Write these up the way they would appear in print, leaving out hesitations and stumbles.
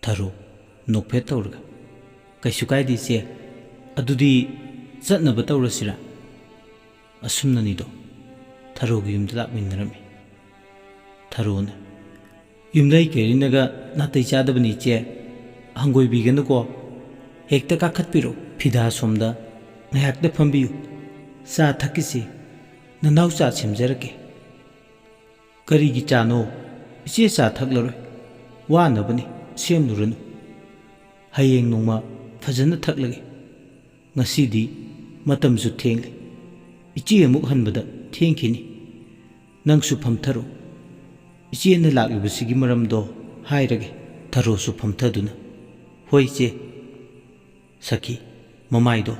Tharo nokphet tawrga kaisu kaidi che adudi chatnaba tawrasira asumnani do Tharo gi yumda lakminarami Tharo na yumdai kerinaga natai chadabani che hangoi bigana ko hekta kakhatpiro phida somda ngayakda phambiyu sa thakisi nanau cha simjarake kari gi chano iche sa thaklaroi wanabani semnuranu hayeng nongma fajana thaklage ngasidi matamsu thengli iche amuk hanbada thengkhini nangsu phamtharo iche na laklibasigi maramdo hairage Tharo su phamthaduna hoi che Sakhi mamaido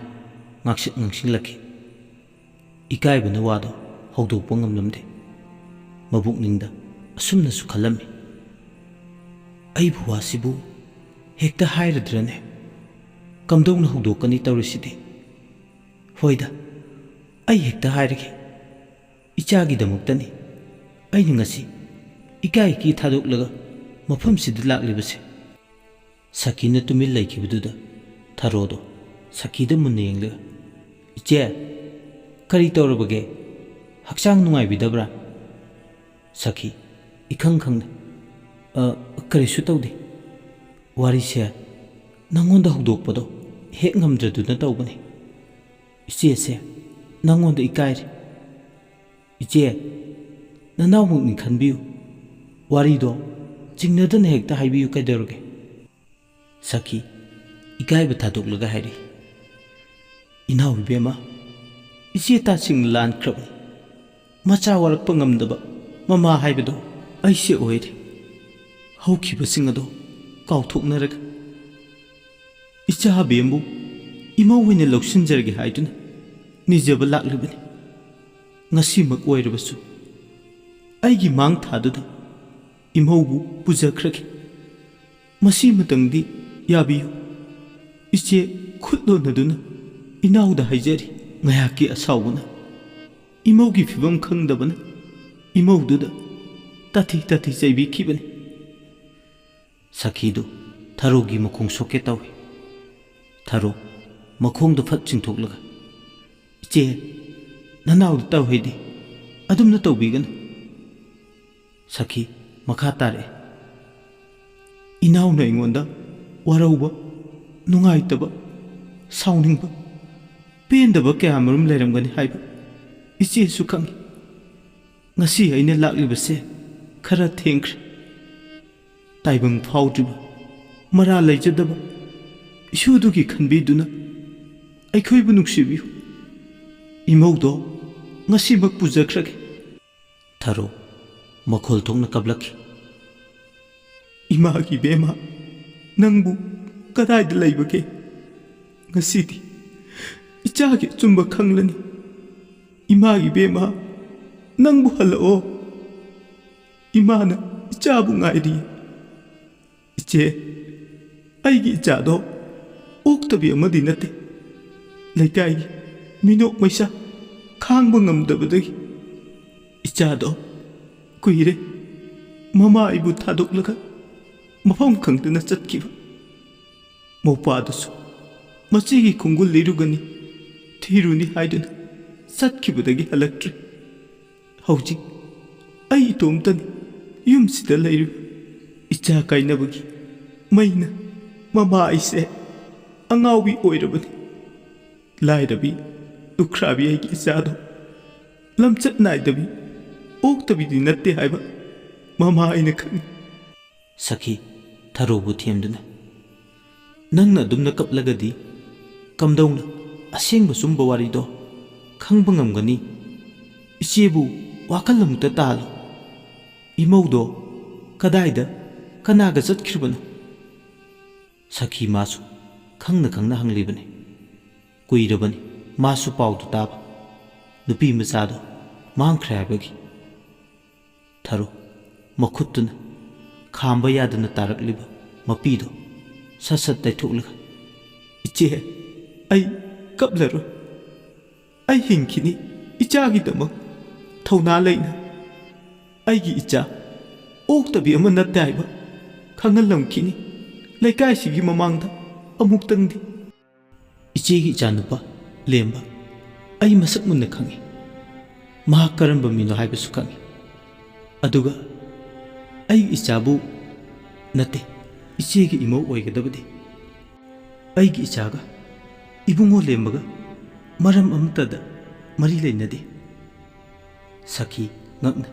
ngaksit ngangsinglaki ikaibana wado hawdokpa ngamlamde mabukningda asumna su khalami ai buwasibu hekta hairadrane kamdongna hawdokani tawrisidi hoida ai hekta hairage ichagi damuktani aini ngasi ikai ki thadoklaga mafamsida laklibase Sakhina tumil laikibududa Tharodo Sakhida munna yenglaga iche kari tawrabage hakchang nungaibidabra Sakhi ikhang khangna karisu tawde warise nangonda hawdokpado hek ngamdraduna tawbani iche se nangonda ikaire iche nanawmukni khanbiyu warido jingnadana hekta haibiyu kaidawrage Sakhi ikaiba thadoklaga hairi inaw bema iche ta sing lan krab macha warakpa ngamdaba mama haibado aise oire haukiba sing ado kauthoknaraga icha bembu imau wina loksinjarge haiduna nijaba laklibani ngasimak oirabasu aigi mang thaduda imaubu pujakrage masi matangdi yabiyu iche khutdonaduna inauda haijari ngayaki asawuna imaugi fibam khangdabana imaududa tati jaibi khibani Sakhidu Tharogi makhong soke tawi Tharo makhongda phat chingthoklaga iche nanauda tawhidi adumna tawbigana Sakhi makha tare inauna ingonda warauba nungaitaba sauningba pendaba kaya marum leiramgani haiba iche su khangi ngasi aina laklibase khara thengkhre taibang phawdriba mara leijadaba isudugi khanbiduna aikhoibu nuksibiyu imaudo ngasi mak pujakrage Tharo makhol thongna kablaki imagi bema nangbu kadaida leibake ngasidi ichagi chumba khanglani imagi bema nangbu halao imana ichabu ngairi iche aigi ichado oktabi amadi nate leikai minok maisa khangba ngamdabadagi ichado kuire mama ibu thadoklaga mafam khangdana chatkiba mawpadasu machigi khungul lirugani thiruni haiduna chatkibadagi halaktri hawjik ai itomtani yumsida leiru icha kainabagi maina mama aise angawi oirabani lairabi dukhrabi aigi ichado lamchat naidabi oktabidi natte haiba mama aina khangi Sakhi Tharobu thiamduna nangna dumna kaplagadi kamdongna asengba sumba warido khangba ngamgani ichebu wakalamukta talo imaudo kadaida kanaga chatkhiribana Sakhi masu khangna hanglibani kuirabani masu paudu taba nupi machado mangkhre haibagi Tharo makhutuna khamba yadana tarakliba mapido sasat taithoklaga iche ai kaplaro ai hingkini ichagi damak thawna leina aigi icha oktabi ama natte haiba khangalamkini ꯂꯩꯀꯥꯏꯁꯤꯒꯤ ꯃꯃꯥꯡꯗ ꯑꯃꯨꯛꯇꯪꯗꯤ ꯏꯆꯦꯒꯤ ꯏꯆꯥꯅꯨꯄꯥ ꯂꯦꯝꯕ ꯑꯩ ꯃꯁꯛ ꯃꯨꯟꯅ ꯈꯪꯏ꯫ ꯃꯍꯥꯛ ꯀꯔꯝꯕ ꯃꯤꯅꯣ ꯍꯥꯏꯕꯁꯨ ꯈꯪꯏ꯫ ꯑꯗꯨꯒ ꯑꯩꯒꯤ ꯏꯆꯥꯕꯨ ꯅꯠꯇꯦ, ꯏꯆꯦꯒꯤ ꯏꯃꯧ ꯑꯣꯏꯒꯗꯕꯗꯤ ꯑꯩꯒꯤ ꯏꯆꯥꯒ ꯏꯕꯨꯡꯉꯣ ꯂꯦꯝꯕꯒ ꯃꯔꯝ ꯑꯃꯠꯇꯗ ꯃꯔꯤ ꯂꯩꯅꯗꯦ꯫ ꯁꯈꯤ ꯉꯛꯅ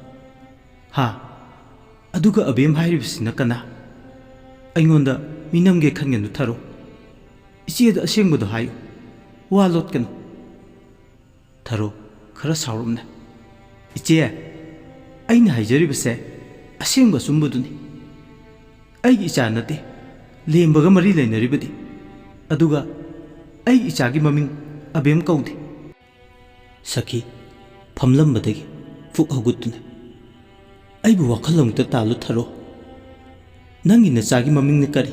ꯍꯥ, ꯑꯗꯨꯒ ꯑꯕꯦꯝ ꯍꯥꯏꯔꯤꯕꯁꯤꯅ ꯀꯅꯥ? ꯑꯩꯉꯣꯟꯗ ꯃꯤꯅꯝꯒꯦ ꯈꯟꯒꯅꯨ ꯊꯥꯔꯣ꯫ ꯏꯆꯦꯗ ꯑꯁꯦꯡꯕꯗꯣ ꯍꯥꯏꯌꯨ, ꯋꯥ ꯂꯣꯠꯀꯅꯨ꯫ ꯊꯥꯔꯣ ꯈꯔ ꯁꯥꯎꯔꯞꯅ ꯏꯆꯦ, ꯑꯩꯅ ꯍꯥꯏꯖꯔꯤꯕꯁꯦ ꯑꯁꯦꯡꯕ ꯑꯆꯨꯝꯕꯗꯨꯅꯤ꯫ ꯑꯩꯒꯤ ꯏꯆꯥ ꯅꯠꯇꯦ ꯂꯦꯝꯕꯒ ꯃꯔꯤ ꯂꯩꯅꯔꯤꯕꯗꯤ, ꯑꯗꯨꯒ ꯑꯩꯒꯤ ꯏꯆꯥꯒꯤ ꯃꯃꯤꯡ ꯑꯕꯦꯝ ꯀꯧꯗꯦ꯫ ꯁꯈꯤ ꯐꯝꯂꯝꯕꯗꯒꯤ ꯐꯨꯛ ꯍꯧꯒꯠꯇꯨꯅ ꯑꯩꯕꯨ ꯋꯥꯈꯜ ꯑꯃꯨꯛꯇ ꯇꯥꯜꯂꯨ ꯊꯥꯔꯣ꯫ ꯅꯪꯒꯤ ꯅꯆꯥꯒꯤ ꯃꯃꯤꯡꯅ ꯀꯔꯤ?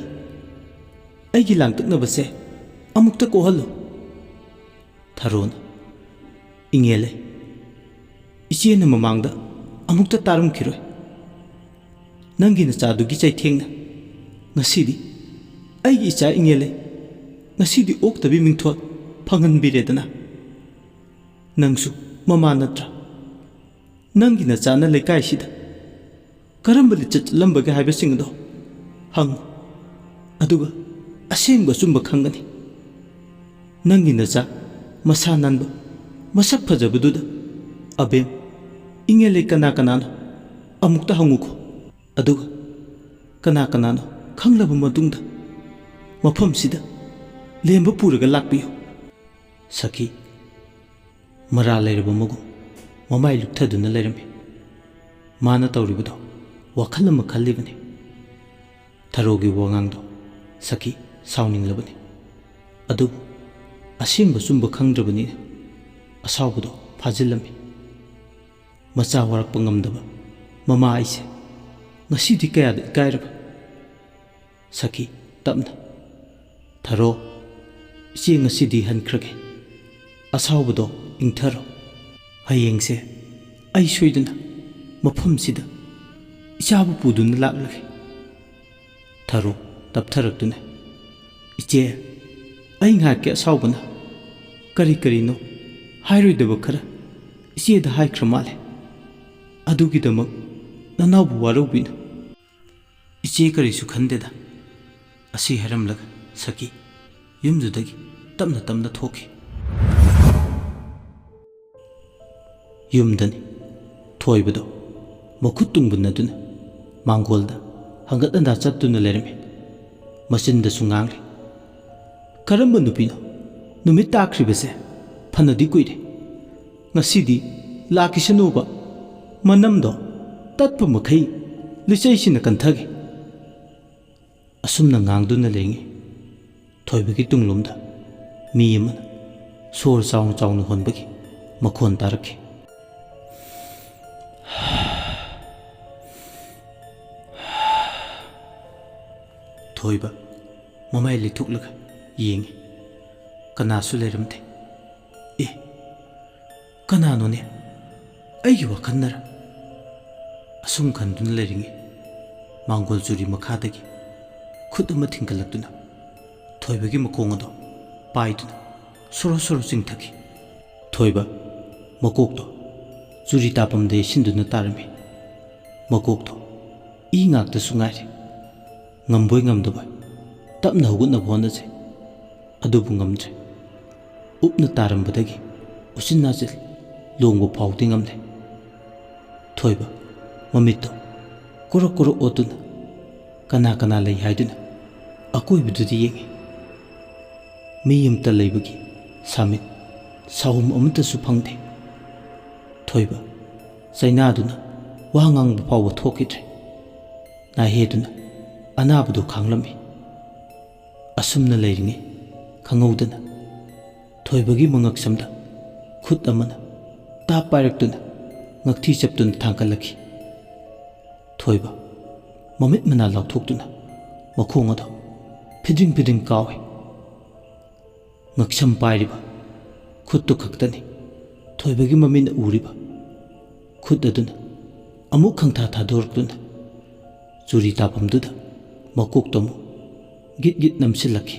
ꯑꯩꯒꯤ ꯂꯥꯡꯇꯛꯅꯕꯁꯦ ꯑꯃꯨꯛꯇ ꯀꯣꯛꯍꯜꯂꯨ꯫ ꯊꯥꯔꯣꯅ ꯏꯉꯦꯜꯂꯦ, ꯏꯆꯦꯅ ꯃꯃꯥꯡꯗ ꯑꯃꯨꯛꯇ ꯇꯥꯔꯝꯈꯤꯔꯣꯏ꯫ ꯅꯪꯒꯤ ꯅꯆꯥꯗꯨꯒꯤ ꯆꯩꯊꯦꯡꯅ ꯉꯁꯤꯗꯤ ꯑꯩꯒꯤ ꯏꯆꯥ ꯏꯉꯦꯜꯂꯦ ꯉꯁꯤꯗꯤ ꯑꯣꯛꯇꯕꯤ ꯃꯤꯡꯊꯣꯜ ꯐꯪꯍꯟꯕꯤꯔꯦꯗꯅ꯫ ꯅꯪꯁꯨ ꯃꯃꯥ ꯅꯠꯇ꯭ꯔꯥ? ꯅꯪꯒꯤ ꯅꯆꯥꯅ ꯂꯩꯀꯥꯏꯁꯤꯗ ꯀꯔꯝꯕ ꯂꯤꯆꯠ ꯆꯠꯂꯝꯕꯒꯦ ꯍꯥꯏꯕꯁꯤꯡꯗꯣ ꯍꯪꯉꯨ, ꯑꯗꯨꯒ ꯑꯁꯦꯡꯕ ꯑꯆꯨꯝꯕ ꯈꯪꯒꯅꯤ꯫ ꯅꯪꯒꯤ ꯅꯆꯥ ꯃꯁꯥ ꯅꯥꯟꯕ ꯃꯁꯛ ꯐꯖꯕꯗꯨꯗ ꯑꯕꯦꯝ ꯏꯉꯦꯜꯂꯦ ꯀꯅꯥ ꯀꯅꯥꯅꯣ ꯑꯃꯨꯛꯇ ꯍꯪꯉꯨꯀꯣ꯫ ꯑꯗꯨꯒ ꯀꯅꯥ ꯀꯅꯥꯅꯣ ꯈꯪꯂꯕ ꯃꯇꯨꯡꯗ ꯃꯐꯝꯁꯤꯗ ꯂꯦꯝꯕ ꯄꯨꯔꯒ ꯂꯥꯛꯄꯤꯌꯨ꯫ ꯁꯈꯤ ꯃꯔꯥ ꯂꯩꯔꯕ ꯃꯒꯨꯝ ꯃꯃꯥꯏ ꯂꯨꯞꯊꯗꯨꯅ ꯂꯩꯔꯝꯃꯤ꯫ ꯃꯥꯅ ꯇꯧꯔꯤꯕꯗꯣ ꯋꯥꯈꯜ ꯑꯃ ꯈꯜꯂꯤꯕꯅꯤ꯫ ꯊꯥꯔꯣꯒꯤ ꯋꯥꯉꯥꯡꯗꯣ ꯁꯈꯤ ꯁꯥꯎꯅꯤꯡꯂꯕꯅꯤ, ꯑꯗꯨꯕꯨ ꯑꯁꯦꯡꯕ ꯆꯨꯝꯕ ꯈꯪꯗ꯭ꯔꯕꯅꯤꯅ ꯑꯁꯥꯎꯕꯗꯣ ꯐꯥꯖꯤꯜꯂꯝꯃꯤ꯫ ꯃꯆꯥ ꯋꯥꯔꯛꯄ ꯉꯝꯗꯕ ꯃꯃꯥ ꯑꯩꯁꯦ ꯉꯁꯤꯗꯤ ꯀꯌꯥꯗ ꯏꯀꯥꯏꯔꯕ꯫ ꯁꯈꯤ ꯇꯞꯅ ꯊꯥꯔꯣ, ꯏꯆꯦ ꯉꯁꯤꯗꯤ ꯍꯟꯈ꯭ꯔꯒꯦ꯫ ꯑꯁꯥꯎꯕꯗꯣ ꯏꯪꯊꯔꯣ꯫ ꯍꯌꯦꯡꯁꯦ ꯑꯩ ꯁꯣꯏꯗꯅ ꯃꯐꯝꯁꯤꯗ ꯏꯆꯥꯕꯨ ꯄꯨꯗꯨꯅ ꯂꯥꯛꯂꯒꯦ꯫ ꯊꯥꯔꯣ ꯇꯞꯊꯔꯛꯇꯨꯅ ꯏꯆꯦ, ꯑꯩ ꯉꯥꯏꯍꯥꯛꯀꯤ ꯑꯁꯥꯎꯕꯅ ꯀꯔꯤ ꯀꯔꯤꯅꯣ ꯍꯥꯏꯔꯣꯏꯗꯕ ꯈꯔ ꯏꯆꯦꯗ ꯍꯥꯏꯈ꯭ꯔ ꯃꯥꯜꯂꯦ꯫ ꯑꯗꯨꯒꯤꯗꯃꯛ ꯅꯅꯥꯎꯕꯨ ꯋꯥꯔꯧꯕꯤꯅꯨ꯫ ꯏꯆꯦ ꯀꯔꯤꯁꯨ ꯈꯟꯗꯦꯗ꯫ ꯑꯁꯤ ꯍꯥꯏꯔꯝꯂꯒ ꯁꯈꯤ ꯌꯨꯝꯗꯨꯗꯒꯤ ꯇꯞꯅ ꯇꯞꯅ ꯊꯣꯛꯈꯤ꯫ ꯌꯨꯝꯗꯅꯤ ꯊꯣꯏꯕꯗꯣ ꯃꯈꯨꯠ ꯇꯨꯡꯕꯨꯟꯅꯗꯨꯅ ꯃꯥꯡꯒꯣꯜꯗ ꯍꯪꯒꯠ ꯍꯟꯗꯥ ꯆꯠꯇꯨꯅ ꯂꯩꯔꯝꯃꯤ꯫ ꯃꯆꯤꯟꯗꯁꯨ ꯉꯥꯡꯂꯤ, ꯀꯔꯝꯕ ꯅꯨꯄꯤꯅꯣ ꯅꯨꯃꯤꯠ ꯇꯥꯈ꯭ꯔꯤꯕꯁꯦ ꯐꯅꯗꯤ ꯀꯨꯏꯔꯦ꯫ ꯉꯁꯤꯗꯤ ꯂꯥꯛꯈꯤꯁꯅꯨꯕ, ꯃꯅꯝꯗꯣ ꯇꯠꯄ ꯃꯈꯩ ꯂꯤꯆꯩꯁꯤꯅ ꯀꯟꯊꯒꯦ꯫ ꯑꯁꯨꯝꯅ ꯉꯥꯡꯗꯨꯅ ꯂꯩꯉꯩ ꯊꯣꯏꯕꯒꯤ ꯇꯨꯡꯂꯣꯝꯗ ꯃꯤ ꯑꯃꯅ ꯁꯣꯔ ꯆꯥꯎꯅ ꯆꯥꯎꯅ ꯍꯣꯟꯕꯒꯤ ꯃꯈꯣꯟ ꯇꯥꯔꯛꯈꯤ꯫ ꯊꯣꯏꯕ ꯃꯃꯥꯏ ꯂꯩꯊꯣꯛꯂꯒ ꯌꯦꯡꯉꯤ꯫ ꯀꯅꯥꯁꯨ ꯂꯩꯔꯝꯗꯦ꯫ ꯑꯦ, ꯀꯅꯥꯅꯣꯅꯦ? ꯑꯩꯒꯤ ꯋꯥꯈꯜꯅꯔ? ꯑꯁꯨꯝ ꯈꯟꯗꯨꯅ ꯂꯩꯔꯤꯉꯩ ꯃꯥꯡꯒꯣꯜ ꯆꯨꯔꯤ ꯃꯈꯥꯗꯒꯤ ꯈꯨꯠ ꯑꯃ ꯊꯤꯡꯒꯠꯂꯛꯇꯨꯅ ꯊꯣꯏꯕꯒꯤ ꯃꯈꯣꯡ ꯑꯗꯣ ꯄꯥꯏꯗꯨꯅ ꯁꯣꯔꯣ ꯁꯣꯔꯣ ꯆꯤꯡꯊꯈꯤ꯫ ꯊꯣꯏꯕ ꯃꯀꯣꯛꯇꯣ ꯆꯨꯔꯤ ꯇꯥꯐꯝꯗ ꯌꯩꯁꯤꯟꯗꯨꯅ ꯇꯥꯔꯝꯃꯤ꯫ ꯃꯀꯣꯛꯇꯣ ꯏ ꯉꯥꯛꯇꯁꯨ ꯉꯥꯏꯔꯦ꯫ ꯉꯝꯕꯣꯏ ꯉꯝꯗꯕꯣꯏ ꯇꯞꯅ ꯍꯧꯒꯠꯅꯕ ꯍꯣꯠꯅꯖꯩ, ꯑꯗꯨꯕꯨ ꯉꯝꯗ꯭ꯔꯦ꯫ ꯎꯞꯅ ꯇꯥꯔꯝꯕꯗꯒꯤ ꯎꯆꯤꯟ ꯅꯥꯆꯤꯟ ꯂꯣꯡꯕ ꯐꯥꯎꯗꯤ ꯉꯝꯗꯦ꯫ ꯊꯣꯏꯕ ꯃꯃꯤꯠꯇꯣ ꯀꯣꯔꯛ ꯀꯣꯔꯛ ꯑꯣꯠꯇꯨꯅ ꯀꯅꯥ ꯀꯅꯥ ꯂꯩ ꯍꯥꯏꯗꯨꯅ ꯑꯀꯣꯏꯕꯗꯨꯗ ꯌꯦꯡꯉꯤ꯫ ꯃꯤ ꯑꯃꯇ ꯂꯩꯕꯒꯤ ꯁꯥꯃꯤꯠ ꯁꯥꯍꯨꯝ ꯑꯃꯠꯇꯁꯨ ꯐꯪꯗꯦ꯫ ꯊꯣꯏꯕ ꯆꯩꯅꯥꯗꯨꯅ ꯋꯥ ꯉꯥꯡꯕ ꯐꯥꯎꯕ ꯊꯣꯛꯈꯤꯗ꯭ꯔꯦ꯫ ꯅꯥꯍꯦꯗꯨꯅ ꯑꯅꯥꯕꯗꯨ ꯈꯥꯡꯂꯝꯃꯤ꯫ ꯑꯁꯨꯝꯅ ꯂꯩꯔꯤꯉꯩ ꯈꯪꯍꯧꯗꯅ ꯊꯣꯏꯕꯒꯤ ꯃꯉꯛꯁꯝꯗ ꯈꯨꯠ ꯑꯃꯅ ꯇꯥꯞ ꯄꯥꯏꯔꯛꯇꯨꯅ ꯉꯛꯊꯤ ꯆꯞꯇꯨꯅ ꯊꯥꯡꯀꯠꯂꯛꯈꯤ꯫ ꯊꯣꯏꯕ ꯃꯃꯤꯠ ꯃꯅꯥ ꯂꯥꯎꯊꯣꯛꯇꯨꯅ ꯃꯈꯣꯡ ꯑꯗꯣ ꯐꯤꯗ꯭ꯔꯤꯡ ꯐꯤꯗ꯭ꯔꯤꯡ ꯀꯥꯎꯏ꯫ ꯉꯛꯁꯝ ꯄꯥꯏꯔꯤꯕ ꯈꯨꯠꯇꯨ ꯈꯛꯇꯅꯤ ꯊꯣꯏꯕꯒꯤ ꯃꯃꯤꯠꯅ ꯎꯔꯤꯕ꯫ ꯈꯨꯠ ꯑꯗꯨꯅ ꯑꯃꯨꯛ ꯈꯪꯊꯥ ꯊꯥꯗꯣꯔꯛꯇꯨꯅ ꯆꯨꯔꯤ ꯇꯥꯐꯝꯗꯨꯗ ꯃꯀꯣꯛꯇꯣ ꯑꯃꯨꯛ गित गित नमसिल्लखि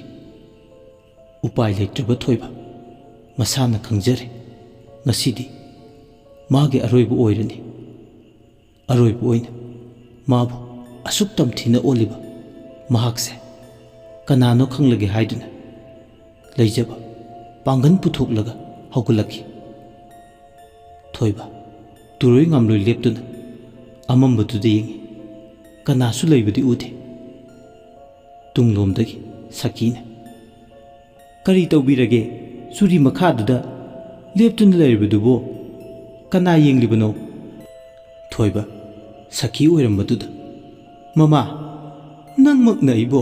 उपाय लेत्रबा थोइबा मसाना खंजरे ngасꯤꯗꯤ मागे अरोइबा ओइरनि अरोइबा ओइना माबु असुक तमथिना ओलिबा महाकसे कनानो खंलगे हाइदुना लेजबा Pangan पुथोकलगा हौगलखि थोइबा तुरोइ ngamloi leptuna amambaduda yengi kanasu leibadi ude tunglomdagi sakina kari tawbirage suri makhaduda leptuna leibadubo kana yenglibano थोइबा सखी ओइरमबदुदा ममा नंगमकना इबो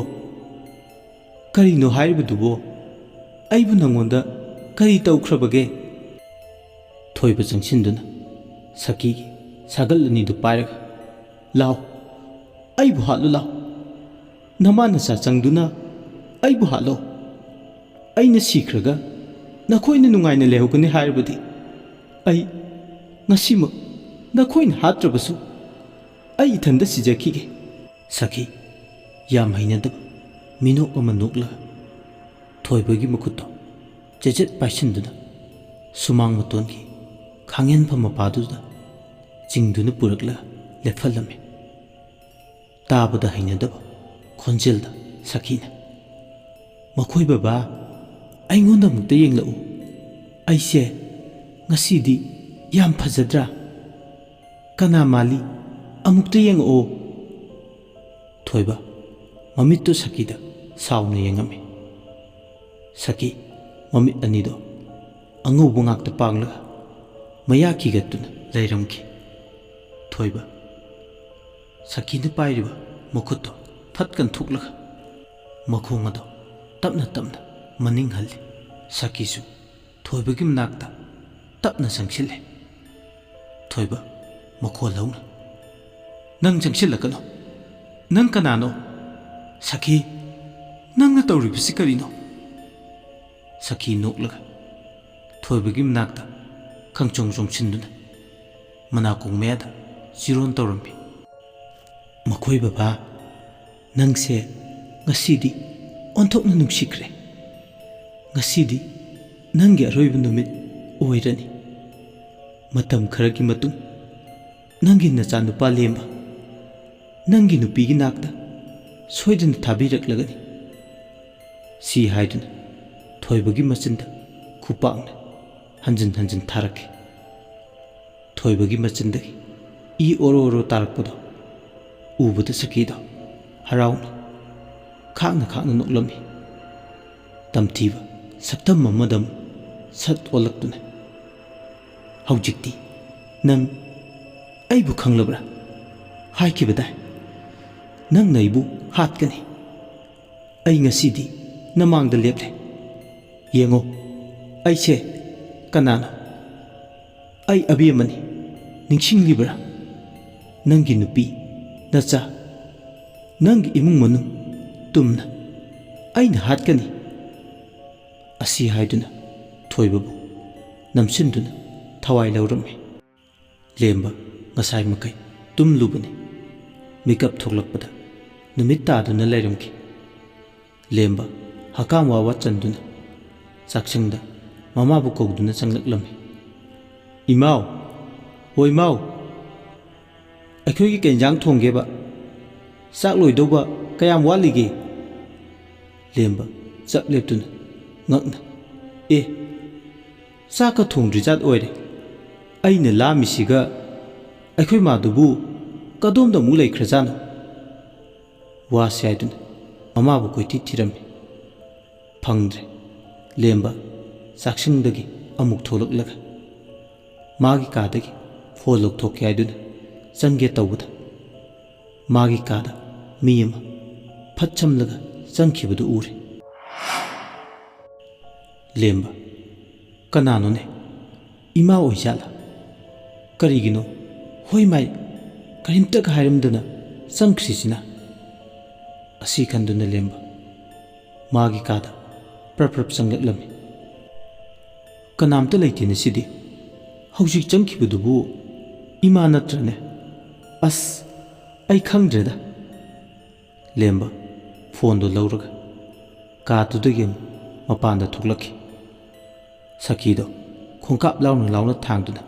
करिनो हाइबदुबो आइबु नंगोंदा करि तौख्रबगे थोइबा चंगसिनदुना सखी सागलनी दु पायरग लाओ आइबु हालो लाओ नमा नसा चंगदुना आइबु हालो आइना सिख्रगा नखोइना नुंगाइना लेहोगने हाइबदि आई ngasimu nakoin hatrabasu ai ithanda sijakige sakhi yam hainadab minok ama nokla thoibagi makutto chejet paisinduna sumang matongi khangen phama paduda jingduna purakla lefalame tabada hainadab khonjelda sakhina makhoi baba aingonda mukta yenglau aise ngasidi yam phajadra kana mali amukta yeng o thoiba mamittu sakida sauna yengame saki mamit anido angu bungakta pangla maya kigatuna leiramki thoiba sakina pairiba mukutto phatkan thukla makhongado tapna tapna maning halli sakisu thoibagi mnakta tapna sangshile थोइबा मखो लौना नंग जंगसिलकनो नंग कनानो सखी नंग तौरिबसि करिनो सखी नोकलगा थोइबगी मनाक्ता खंगचोंग जोंगसिनदुना मनाकोंग मेदा जिरोन तौरम्बि मखोइ बाबा नंगसे ngасꯤꯗꯤ ओंथोकना नुंसिख्रे ngасꯤꯗꯤ नंगे अरोइब नुमित ओइरनि मतम खरगी मतुंग नंगी नचा नुपा लेम्बा नंगी नुपीगी नाकदा सोइदन थाबिरक्लगनि सी हाइदुना थोइबगी मचिंदा खुपांगना हंजन हंजन थारके थोइबगी मचिंदगी ई ओरो ओरो तारकपदो उबदा सकीदो हराउना खांगना खांगना नोकलमी तमथीबा सक्तम ममदम सत ओलक्तुना हौजिक्ति नंग आइबु खंगलब्रा हाइकिबदा नंग नैबु हातकनि आई ngасꯤꯗꯤ नमांगदा लेपले येंगो आइसे कनानो आई अबियमनि निंगसिंगलिब्रा नंगी नुपी नचा नंगी इमुंग मनुंग तुमना आइना हातकनि असि हाइदुना थोइबबु नमसिंदुना थवाई लौरमे लेम्बा ngасai makai tum lubani makeup thoklakpada numit taduna leirumki lemba hakam wawa chanduna saksingda mama bu kogduna changlaklami imau hoi mau akhoi gi kenjang thonggeba sak loidoba kayam walige lemba chap leptuna ngakna e saka thongdri jat oire aina lamisiga akhoi madubu kadom da mu leikhrazano wa saidun mama bu koiti tirami phangdre lemba saksingdagi amuk tholaklaga magi kadagi folok thokya aidun change tawbuda magi kada miyama phatchamlaga changkhibudu ure lemba kanano ne ima oijala karigino hoi mai karimta ka hairamdana sangkhrisina asi khanduna lemba magi kada prap changlami kanamta leitine sidi hojik changkhibudubu ima natrane as ai khangdreda lemba phone do lauraga ꯀꯥꯗꯨꯗꯒꯤ ꯃꯄꯥꯟꯗ ꯊꯣꯛꯂꯛꯈꯤ꯫ ꯁꯈꯤꯗꯣ ꯈꯣꯡꯀꯥꯞ ꯂꯥꯎꯅ ꯂꯥꯎꯅ ꯊꯥꯡꯗꯨꯅ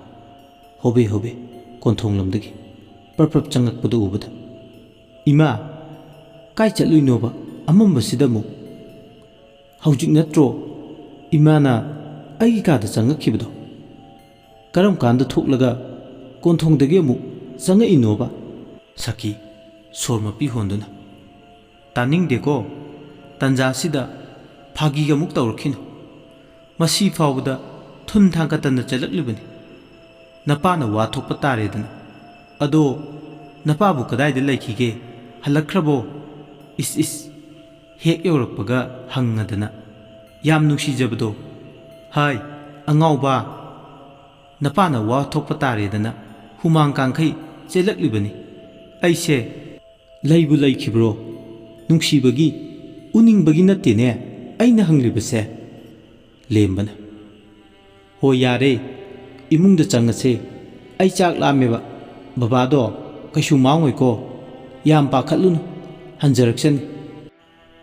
ꯍꯣꯕꯦ ꯍꯣꯕꯦ ꯀꯣꯟꯊꯣꯡꯂꯝꯗꯒꯤ ꯄ꯭ꯔꯞ ꯆꯪꯉꯛꯄꯗꯨ ꯎꯕꯗ, "ꯏꯃꯥ, ꯀꯥꯏ ꯆꯠꯂꯨꯏꯅꯣꯕ ꯑꯃꯝꯕꯁꯤꯗ ꯑꯃꯨꯛ? ꯍꯧꯖꯤꯛ ꯅꯠꯇ꯭ꯔꯣ ꯏꯃꯥꯅ ꯑꯩꯒꯤ ꯀꯥꯗ ꯆꯪꯉꯛꯈꯤꯕꯗꯣ? ꯀꯔꯝ ꯀꯥꯟꯗ ꯊꯣꯛꯂꯒ ꯀꯣꯟꯊꯣꯡꯗꯒꯤ ꯑꯃꯨꯛ ꯆꯪꯉꯛꯏꯅꯣꯕ?" ꯁꯈꯤ ꯁꯣꯔ ꯃꯄꯤ ꯍꯣꯟꯗꯨꯅ, "ꯇꯥꯅꯤꯡꯗꯦꯀꯣ, ꯇꯟꯖꯥꯁꯤꯗ ꯐꯥꯒꯤꯒ ꯑꯃꯨꯛ ꯇꯧꯔꯛꯈꯤꯅꯨ꯫ ꯃꯁꯤ ꯐꯥꯎꯕꯗ ꯊꯨꯟ ꯊꯥꯡꯒꯠꯇꯅ ꯆꯠꯂꯛꯂꯤꯕꯅꯤ꯫ ꯅꯄꯥꯅ ꯋꯥ ꯊꯣꯛꯄ ꯇꯥꯔꯦꯗꯅ꯫ ꯑꯗꯣ ꯅꯄꯥꯕꯨ ꯀꯗꯥꯏꯗ ꯂꯩꯈꯤꯒꯦ? ꯍꯜꯂꯛꯈ꯭ꯔꯕꯣ? ꯏꯁ ꯍꯦꯛ ꯌꯧꯔꯛꯄꯒ ꯍꯪꯉꯗꯅ ꯌꯥꯝ ꯅꯨꯡꯁꯤꯖꯕꯗꯣ꯫ ꯍꯥꯏ ꯑꯉꯥꯎꯕ, ꯅꯄꯥꯅ ꯋꯥ ꯊꯣꯛꯄ ꯇꯥꯔꯦꯗꯅ ꯍꯨꯃꯥꯡ ꯀꯥꯡꯈꯩ ꯆꯦꯜꯂꯛꯂꯤꯕꯅꯤ꯫ ꯑꯩꯁꯦ ꯂꯩꯕꯨ ꯂꯩꯈꯤꯕ꯭ꯔꯣ? ꯅꯨꯡꯁꯤꯕꯒꯤ, ꯎꯅꯤꯡꯕꯒꯤ ꯅꯠꯇꯦꯅꯦ ꯑꯩꯅ ꯍꯪꯂꯤꯕꯁꯦ." ꯂꯦꯝꯕꯅ, "ꯍꯣꯏ ꯌꯥꯔꯦ, ꯏꯃꯨꯡꯗ ꯆꯪꯉꯁꯦ, ꯑꯩ ꯆꯥꯛ ꯂꯥꯝꯃꯦꯕ꯫ ꯕꯕꯥꯗꯣ ꯀꯩꯁꯨ ꯃꯥꯡꯉꯣꯏꯀꯣ, ꯌꯥꯝ ꯄꯥꯈꯠꯂꯨꯅꯨ, ꯍꯟꯖꯔꯛꯆꯅꯤ."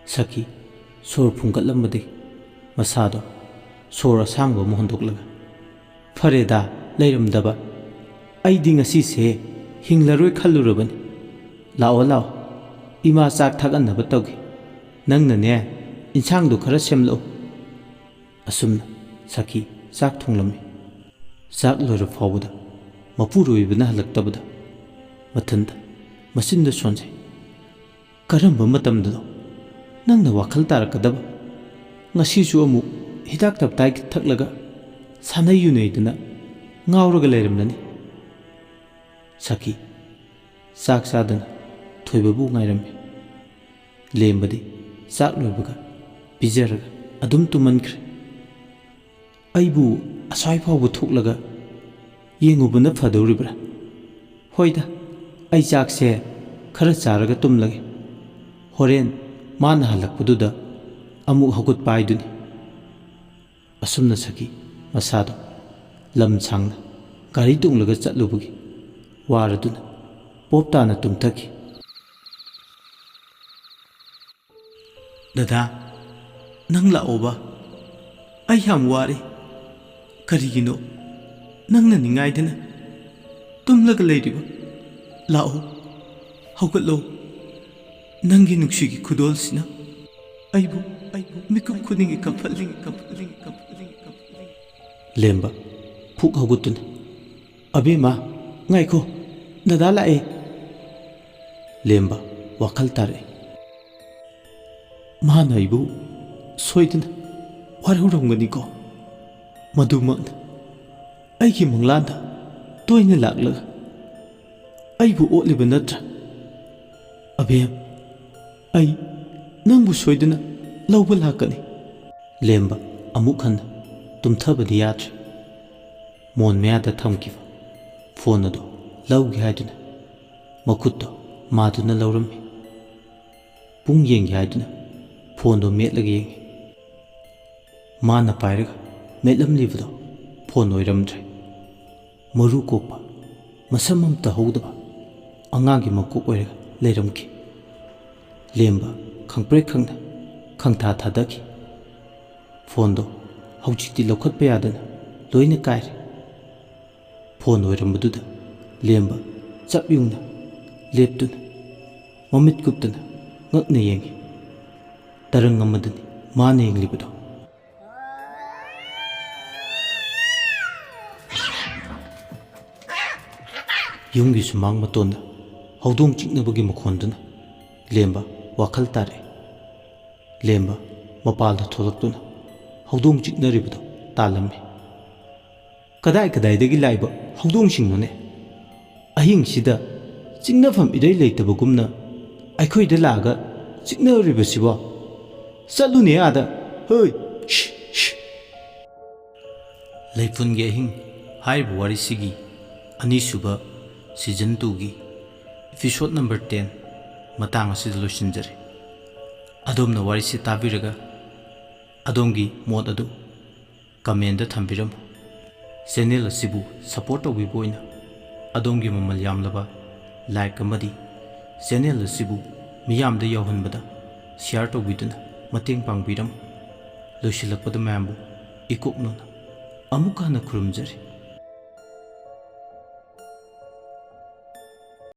ꯁꯈꯤ ꯁꯣꯔ ꯐꯨꯡꯒꯠꯂꯝꯕꯗꯒꯤ ꯃꯁꯥꯗꯣ ꯁꯣꯔ ꯑꯁꯥꯡꯕ ꯑꯃ ꯍꯣꯟꯗꯣꯛꯂꯒ, "ꯐꯔꯦꯗ ꯂꯩꯔꯝꯗꯕ, ꯑꯩꯗꯤ ꯉꯁꯤꯁꯦ ꯍꯤꯡꯂꯔꯣꯏ ꯈꯜꯂꯨꯔꯕꯅꯤ꯫ ꯂꯥꯛꯑꯣ ꯂꯥꯛꯑꯣ, ꯏꯃꯥ ꯆꯥꯛ ꯊꯥꯒꯠꯅꯕ ꯇꯧꯒꯦ꯫ ꯅꯪꯅꯅꯦ ꯏꯟꯁꯥꯡꯗꯣ ꯈꯔ ꯁꯦꯝꯂꯛꯎ." ꯑꯁꯨꯝꯅ ꯁꯈꯤ ꯆꯥꯛ ꯊꯣꯡꯂꯝꯃꯤ꯫ ꯆꯥꯛ ꯂꯣꯏꯔ ꯐꯥꯎꯕꯗ ꯃꯄꯨꯔꯣꯏꯕꯅ ꯍꯜꯂꯛꯇꯕꯗ ꯃꯊꯟꯇ ꯃꯆꯤꯟꯗ ꯁꯣꯟꯖꯩ꯫ "ꯀꯔꯝꯕ ꯃꯇꯝꯗꯅꯣ ꯅꯪꯅ ꯋꯥꯈꯜ ꯇꯥꯔꯛꯀꯗꯕ? ꯉꯁꯤꯁꯨ ꯑꯃꯨꯛ ꯍꯤꯗꯥꯛ ꯇꯞꯇꯥꯏ ꯊꯛꯂꯒ ꯁꯥꯟꯅꯩ ꯌꯨꯅꯩꯗꯅ ꯉꯥꯎꯔꯒ ꯂꯩꯔꯝꯂꯅꯤ." ꯁꯈꯤ ꯆꯥꯛ ꯆꯥꯗꯅ ꯊꯣꯏꯕꯕꯨ ꯉꯥꯏꯔꯝꯃꯤ꯫ ꯂꯦꯝꯕꯗꯤ ꯆꯥꯛ ꯂꯣꯏꯕꯒ ꯄꯤꯖꯔꯒ ꯑꯗꯨꯝ ꯇꯨꯝꯃꯟꯈ꯭ꯔꯦ꯫ "ꯑꯩꯕꯨ ꯑꯁ꯭ꯋꯥꯏ ꯐꯥꯎꯕ ꯊꯣꯛꯂꯒ ꯌꯦꯡꯉꯨꯕꯅ ꯐꯗꯧꯔꯤꯕ꯭ꯔꯥ? ꯍꯣꯏꯗ, ꯑꯩ ꯆꯥꯛꯁꯦ ꯈꯔ ꯆꯥꯔꯒ ꯇꯨꯝꯂꯒꯦ꯫ ꯍꯣꯔꯦꯟ ꯃꯥꯅ ꯍꯜꯂꯛꯄꯗꯨꯗ ꯑꯃꯨꯛ ꯍꯧꯒꯠꯄ ꯍꯥꯏꯗꯨꯅꯤ." ꯑꯁꯨꯝꯅ ꯁꯈꯤ ꯃꯁꯥꯗꯣ ꯂꯝ ꯁꯥꯡꯅ ꯒꯥꯔꯤ ꯇꯣꯡꯂꯒ ꯆꯠꯂꯨꯕꯒꯤ ꯋꯥꯔꯗꯨꯅ ꯄꯣꯞ ꯇꯥꯅ ꯇꯨꯝꯊꯈꯤ꯫ "ꯗꯗꯥ, ꯅꯪ ꯂꯥꯛꯑꯣꯕ, ꯑꯩ ꯌꯥꯝ ꯋꯥꯔꯦ꯫ ꯀꯔꯤꯒꯤꯅꯣ ꯅꯪꯅ ꯅꯤꯡꯉꯥꯏꯗꯅ ꯇꯨꯝꯂꯒ ꯂꯩꯔꯤꯕ? ꯂꯥꯛꯑꯣ, ꯍꯧꯒꯠꯂꯣ꯫ ꯅꯪꯒꯤ ꯅꯨꯡꯁꯤꯒꯤ ꯈꯨꯗꯣꯜꯁꯤꯅ ꯑꯩꯕꯨ ꯃꯤꯀꯨꯞ ꯈꯨꯗꯤꯡꯒꯤ ꯀꯞꯐꯜꯂꯤ." ꯂꯦꯝꯕ ꯐꯨꯛ ꯍꯧꯒꯠꯇꯨꯅ, "ꯑꯕꯦꯝꯃ ꯉꯥꯏꯈꯣ, ꯗꯗꯥ ꯂꯥꯛꯑꯦ." ꯂꯦꯝꯕ ꯋꯥꯈꯜ ꯇꯥꯔꯛꯏ꯫ ꯃꯥꯅ ꯑꯩꯕꯨ ꯁꯣꯏꯗꯅ ꯋꯥꯔꯧꯔꯝꯒꯅꯤꯀꯣ? ꯃꯗꯨꯃꯛꯅ ꯑꯩꯒꯤ ꯃꯪꯂꯥꯟꯗ ꯇꯣꯏꯅ ꯂꯥꯛꯂꯒ ꯑꯩꯕꯨ ꯑꯣꯠꯂꯤꯕ ꯅꯠꯇ꯭ꯔꯥ? ꯑꯕꯦꯝ, ꯑꯩ ꯅꯪꯕꯨ ꯁꯣꯏꯗꯅ ꯂꯧꯕ ꯂꯥꯛꯀꯅꯤ." ꯂꯦꯝꯕ ꯑꯃꯨꯛ ꯍꯟꯅ ꯇꯨꯝꯊꯕꯗꯤ ꯌꯥꯗ꯭ꯔꯦ꯫ ꯃꯣꯟ ꯃꯌꯥꯗ ꯊꯝꯈꯤꯕ ꯐꯣꯟ ꯑꯗꯨ ꯂꯧꯒꯦ ꯍꯥꯏꯗꯨꯅ ꯃꯈꯨꯠꯇꯣ ꯃꯥꯗꯨꯅ ꯂꯧꯔꯝꯃꯤ꯫ ꯄꯨꯡ ꯌꯦꯡꯒꯦ ꯍꯥꯏꯗꯨꯅ ꯐꯣꯟꯗꯣ ꯃꯦꯠꯂꯒ ꯌꯦꯡꯉꯤ꯫ ꯃꯥꯅ ꯄꯥꯏꯔꯒ ꯃꯦꯠꯂꯝꯂꯤꯕꯗꯣ ꯐꯣꯟ ꯑꯣꯏꯔꯝꯗ꯭ꯔꯦ꯫ ꯃꯔꯨ ꯀꯣꯛꯄ, ꯃꯁꯝ ꯑꯃꯇ ꯍꯧꯗꯕ ꯑꯉꯥꯡꯒꯤ ꯃꯀꯣꯛ ꯑꯣꯏꯔꯒ ꯂꯩꯔꯝꯈꯤ꯫ ꯂꯦꯝꯕ ꯈꯪꯄ꯭ꯔꯦꯛ ꯈꯪꯅ ꯈꯪꯊꯥ ꯊꯥꯗꯈꯤ꯫ ꯐꯣꯟꯗꯣ ꯍꯧꯖꯤꯛꯇꯤ ꯂꯧꯈꯠꯄ ꯌꯥꯗꯅ ꯂꯣꯏꯅ ꯀꯥꯏꯔꯦ꯫ ꯐꯣꯟ ꯑꯣꯏꯔꯝꯕꯗꯨꯗ ꯂꯦꯝꯕ ꯆꯞ ꯌꯨꯡꯅ ꯂꯦꯞꯇꯨꯅ ꯃꯃꯤꯠ ꯀꯨꯞꯇꯅ ꯉꯛꯅ ꯌꯦꯡꯉꯤ꯫ ꯇꯔꯪ ꯑꯃꯗꯅꯤ ꯃꯥꯅ ꯌꯦꯡꯂꯤꯕꯗꯣ꯫ ꯌꯨꯝꯒꯤ ꯁꯨꯃꯥꯡ ꯃꯇꯣꯟꯗ ꯍꯧꯗꯣꯡ ꯆꯤꯛꯅꯕꯒꯤ ꯃꯈꯣꯟꯗꯨꯅ ꯂꯦꯝꯕ ꯋꯥꯈꯜ ꯇꯥꯔꯛꯏ꯫ ꯂꯦꯝꯕ ꯃꯄꯥꯜꯗ ꯊꯣꯛꯂꯛꯇꯨꯅ ꯍꯧꯗꯣꯡ ꯆꯤꯛꯅꯔꯤꯕꯗꯣ ꯇꯥꯜꯂꯝꯃꯤ꯫ "ꯀꯗꯥꯏꯗꯒꯤ ꯂꯥꯛꯏꯕ ꯍꯧꯗꯣꯡꯁꯤꯡꯅꯣꯅꯦ? ꯑꯍꯤꯡꯁꯤꯗ ꯆꯤꯛꯅꯐꯝ ꯏꯔꯩ ꯂꯩꯇꯕꯒꯨꯝꯅ ꯑꯩꯈꯣꯏꯗ ꯂꯥꯛꯑꯒ ꯆꯤꯛꯅꯔꯤꯕꯁꯤꯕꯣ? ꯆꯠꯂꯨꯅꯦ ꯑꯥꯗ, ꯍꯣꯏ!" ꯂꯩꯐꯨꯟꯒꯤ ꯑꯍꯤꯡ ꯍꯥꯏꯔꯤꯕ ꯋꯥꯔꯤꯁꯤꯒꯤ ꯑꯅꯤꯁꯨꯕ ꯁꯤꯖꯟ 2ꯒꯤ ꯏꯄꯤꯁꯣꯗ ꯅꯝꯕꯔ 10 ꯃꯇꯥꯡ ꯑꯁꯤꯗ ꯂꯣꯏꯁꯤꯟꯖꯔꯤ꯫ ꯑꯗꯣꯝꯅ ꯋꯥꯔꯤꯁꯤ ꯇꯥꯕꯤꯔꯒ ꯑꯗꯣꯝꯒꯤ ꯃꯣꯠ ꯑꯗꯨ ꯀꯃꯦꯟꯗ ꯊꯝꯕꯤꯔꯝꯃꯨ꯫ ꯆꯦꯅꯦꯜ ꯑꯁꯤꯕꯨ ꯁꯄꯣꯔꯠ ꯇꯧꯕꯤꯕ ꯑꯣꯏꯅ ꯑꯗꯣꯝꯒꯤ ꯃꯃꯜ ꯌꯥꯝꯂꯕ ꯂꯥꯏꯛ ꯑꯃꯗꯤ ꯆꯦꯅꯦꯜ ꯑꯁꯤꯕꯨ ꯃꯤꯌꯥꯝꯗ ꯌꯧꯍꯟꯕꯗ ꯁꯤꯌꯥꯔ ꯇꯧꯕꯤꯗꯨꯅ ꯃꯇꯦꯡ ꯄꯥꯡꯕꯤꯔꯝꯃꯨ ꯂꯣꯏꯁꯤꯜꯂꯛꯄꯗ ꯃꯌꯥꯝꯕꯨ ꯏꯀꯨꯞꯅꯅ ꯑꯃꯨꯛ ꯍꯟꯅ ꯈꯨꯔꯨꯝꯖꯔꯤ꯫